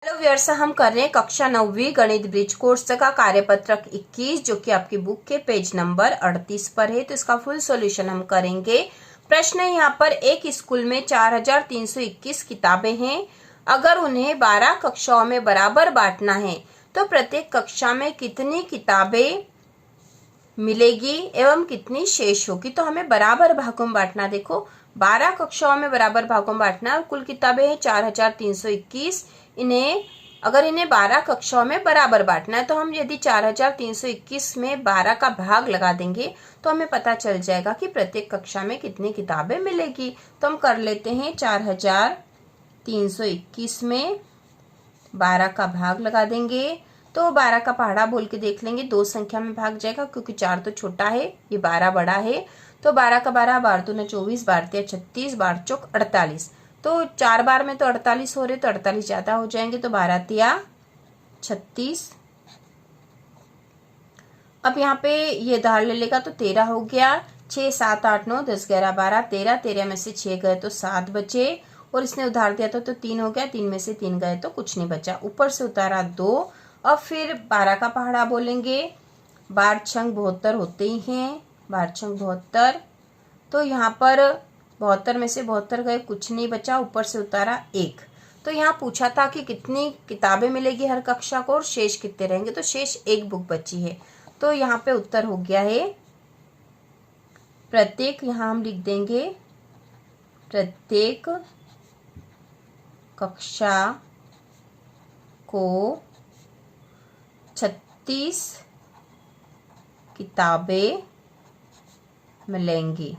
Hello viewers, हम कर रहे हैं कक्षा 9वीं गणित ब्रिज कोर्स का कार्यपत्रक 21 जो कि आपकी बुक के पेज नंबर 38 पर है। तो इसका फुल सॉल्यूशन हम करेंगे। प्रश्न है यहाँ पर, एक स्कूल में 4321 किताबें हैं। अगर उन्हें 12 कक्षाओं में बराबर बांटना है तो प्रत्येक कक्षा में कितनी किताबें मिलेगी एवं कितनी शेष होगी। तो हमें बराबर भागों में बांटना। देखो 12 कक्षाओं में बराबर भागों में बांटना और कुल किताबें हैं 4321। अगर इन्हें 12 कक्षाओं में बराबर बांटना है तो हम यदि 4321 में 12 का भाग लगा देंगे तो हमें पता चल जाएगा कि प्रत्येक कक्षा में कितनी किताबें मिलेगी। तो हम कर लेते हैं 4321 में 12 का भाग लगा देंगे। तो 12 का पहाड़ा बोल के देख लेंगे, दो संख्या में भाग जाएगा क्योंकि 4 तो छोटा है, ये 12 बड़ा है। तो 12 का 12, 12 दूना 24, 12 तिया 36, 12 चौक 48। तो 4 बार में तो 48 हो रहे, तो 48 ज्यादा हो जाएंगे। तो 12 तिया 36। अब यहाँ पे ये उधार ले लेगा तो 13 हो गया। 6 7 8 9 10 11 12 13, 13 में से 6 गए तो 7 बचे और इसने उधार दिया था तो 3 हो गया। 3 में से 3 गए तो कुछ नहीं बचा, ऊपर से उतारा 2। अब फिर 12 का पहाड़ा बोलेंगे। 12 छंग 72 होते ही हैं, 12 छंग 72। तो यहाँ पर 72 में से 72 गए, कुछ नहीं बचा, ऊपर से उतारा 1। तो यहाँ पूछा था कि कितनी किताबें मिलेगी हर कक्षा को और शेष कितने रहेंगे। तो शेष एक बुक बची है। तो यहाँ पे उत्तर हो गया है प्रत्येक, यहाँ हम लिख देंगे प्रत्येक कक्षा को 36 किताबें मिलेंगी।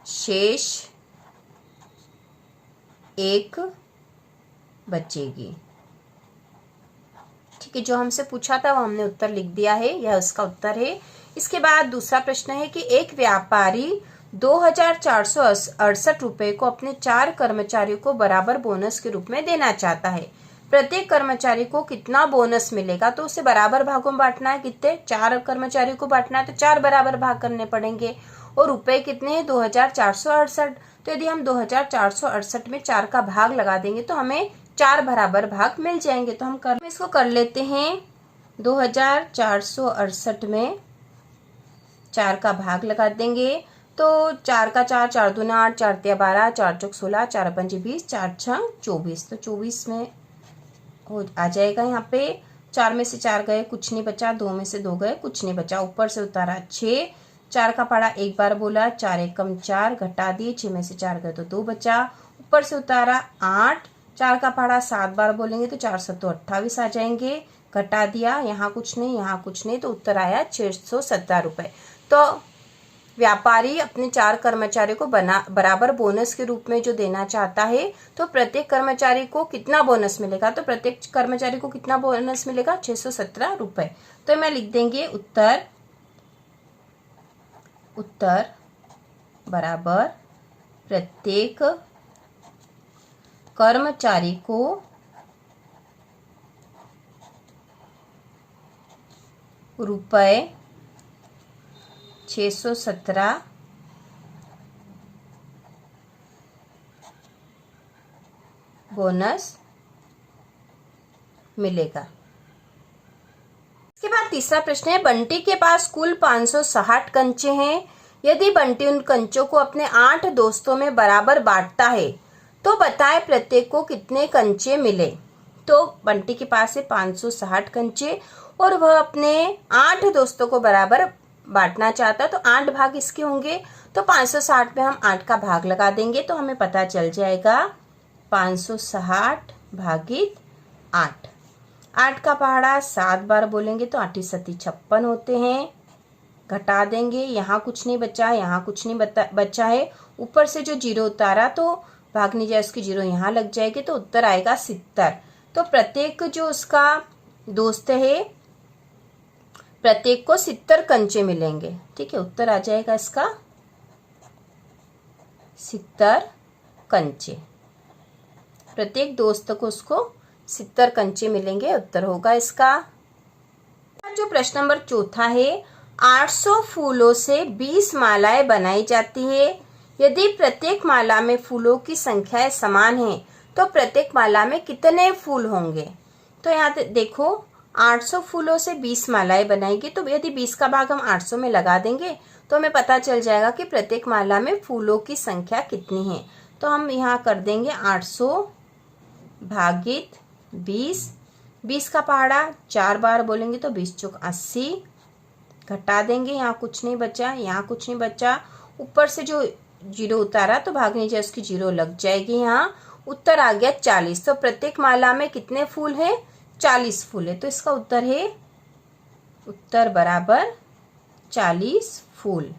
शेष एक बचेगी। ठीक है, जो हमसे पूछा था वो हमने उत्तर लिख दिया है, यह उसका उत्तर है। इसके बाद दूसरा प्रश्न है कि एक व्यापारी 2468 रुपए को अपने 4 कर्मचारियों को बराबर बोनस के रूप में देना चाहता है। प्रत्येक कर्मचारी को कितना बोनस मिलेगा। तो उसे बराबर भागों में बांटना है। कितने, 4 कर्मचारियों को बांटना है तो 4 बराबर भाग करने पड़ेंगे। और रुपए कितने हैं, 2468। तो यदि हम 2468 में 4 का भाग लगा देंगे तो हमें 4 बराबर भाग मिल जाएंगे। तो हम इसको कर लेते हैं। 2468 में 4 का भाग लगा देंगे तो 4 का 4, 4 दूना 8, 4 तिया 12, 4 चौक 16, 4 पंच 20, 4 छंग 24। तो 24 में हो आ जाएगा। यहाँ पे 4 में से 4 गए, कुछ नहीं बचा। 2 में से 2 गए, कुछ नहीं बचा, ऊपर से उतारा 6। 4 का पहाड़ा एक बार बोला, 4 एकम 4, घटा दिए, 6 में से 4 गए तो 2 बचा, ऊपर से उतारा 8। 4 का पहाड़ा 7 बार बोलेंगे तो 4 7 28 आ जाएंगे, घटा दिया, यहाँ कुछ नहीं, यहाँ कुछ नहीं, तो उत्तर आया 617 रुपए। तो व्यापारी अपने 4 कर्मचारियों को बराबर बोनस के रूप में जो देना चाहता है, तो प्रत्येक कर्मचारी को कितना बोनस मिलेगा। तो प्रत्येक कर्मचारी को कितना बोनस मिलेगा, 617 रुपए। तो मैं लिख देंगे उत्तर बराबर प्रत्येक कर्मचारी को रुपए 617 बोनस मिलेगा। इसके बाद तीसरा प्रश्न है, बंटी के पास कुल 560 कंचे हैं। यदि बंटी उन कंचों को अपने 8 दोस्तों में बराबर बांटता है तो बताए प्रत्येक को कितने कंचे मिले। तो बंटी के पास है 560 कंचे और वह अपने 8 दोस्तों को बराबर बांटना चाहता है। तो 8 भाग इसके होंगे। तो 560 में हम 8 का भाग लगा देंगे तो हमें पता चल जाएगा 560 भागित 8। 8 का पहाड़ा 7 बार बोलेंगे तो 8 सती 56 होते हैं, घटा देंगे, यहाँ कुछ नहीं बचा, यहाँ कुछ नहीं बचा है, ऊपर से जो 0 उतारा तो भाग नहीं जाए, उसकी 0 यहाँ लग जाएगी तो उत्तर आएगा 70। तो प्रत्येक जो उसका दोस्त है प्रत्येक को 70 कंचे मिलेंगे। ठीक है, उत्तर आ जाएगा इसका 70 कंचे। प्रत्येक दोस्त को उसको 70 कंचे मिलेंगे, उत्तर होगा इसका। जो प्रश्न नंबर चौथा है, 800 फूलों से 20 मालाएं बनाई जाती है। यदि प्रत्येक माला में फूलों की संख्याएं समान है तो प्रत्येक माला में कितने फूल होंगे। तो यहाँ देखो 800 फूलों से 20 मालाएं बनाएगी, तो यदि 20 का भाग हम 800 में लगा देंगे तो हमें पता चल जाएगा कि प्रत्येक माला में फूलों की संख्या कितनी है। तो हम यहाँ कर देंगे 800 भागित 20, 20 का पहाड़ा 4 बार बोलेंगे तो 20 चौक 80, घटा देंगे, यहाँ कुछ नहीं बचा, यहाँ कुछ नहीं बचा, ऊपर से जो जीरो उतारा तो भागने जाए उसकी जीरो लग जाएगी, यहाँ उत्तर आ गया 40। तो प्रत्येक माला में कितने फूल है, 40 फूल है। तो इसका उत्तर है, उत्तर बराबर 40 फूल,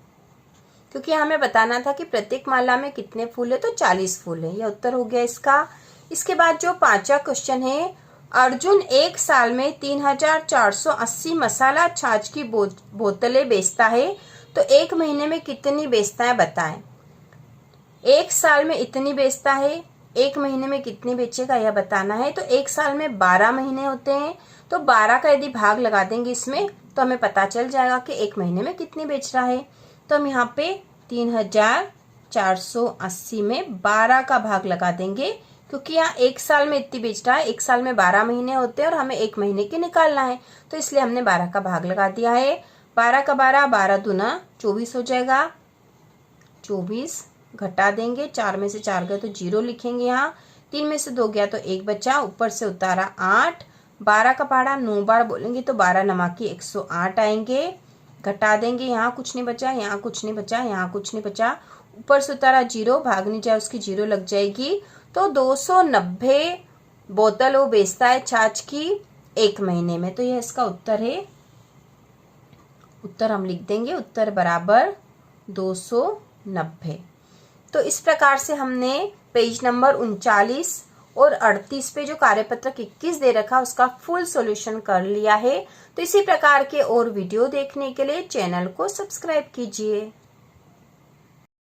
क्योंकि हमें बताना था कि प्रत्येक माला में कितने फूल है, तो 40 फूल है। यह उत्तर हो गया इसका। इसके बाद जो 5वां क्वेश्चन है, अर्जुन एक साल में 3480 मसाला छाछ की बोतलें बेचता है, तो एक महीने में कितनी बेचता है बताएं। एक साल में इतनी बेचता है, एक महीने में कितनी बेचेगा यह बताना है। तो एक साल में 12 महीने होते हैं, तो 12 का यदि भाग लगा देंगे इसमें तो हमें पता चल जाएगा कि एक महीने में कितनी बेच रहा है। तो हम यहाँ पे 3480 में 12 का भाग लगा देंगे, क्योंकि यहाँ एक साल में इतनी बेच रहा है, एक साल में 12 महीने होते हैं और हमें एक महीने की निकालना है, तो इसलिए हमने 12 का भाग लगा दिया है। 12 का 12, 12 दूना 24 हो जाएगा, 24 घटा देंगे, 4 में से 4 गए तो 0 लिखेंगे, यहाँ 3 में से 2 गया तो 1 बचा, ऊपर से उतारा 8, 12 का पहाड़ा 9 बार बोलेंगे तो 12 नमाकी 108 आएंगे, घटा देंगे, यहाँ कुछ नहीं बचा, यहाँ कुछ नहीं बचा, यहाँ कुछ नहीं बचा, ऊपर से उतारा 0, भागने जाए उसकी 0 लग जाएगी। तो 290 बोतल वो बेचता है छाछ की एक महीने में। तो यह इसका उत्तर है, उत्तर हम लिख देंगे, उत्तर बराबर 290। तो इस प्रकार से हमने पेज नंबर 39 और 38 पे जो कार्यपत्रक 21 दे रखा उसका फुल सॉल्यूशन कर लिया है। तो इसी प्रकार के और वीडियो देखने के लिए चैनल को सब्सक्राइब कीजिए।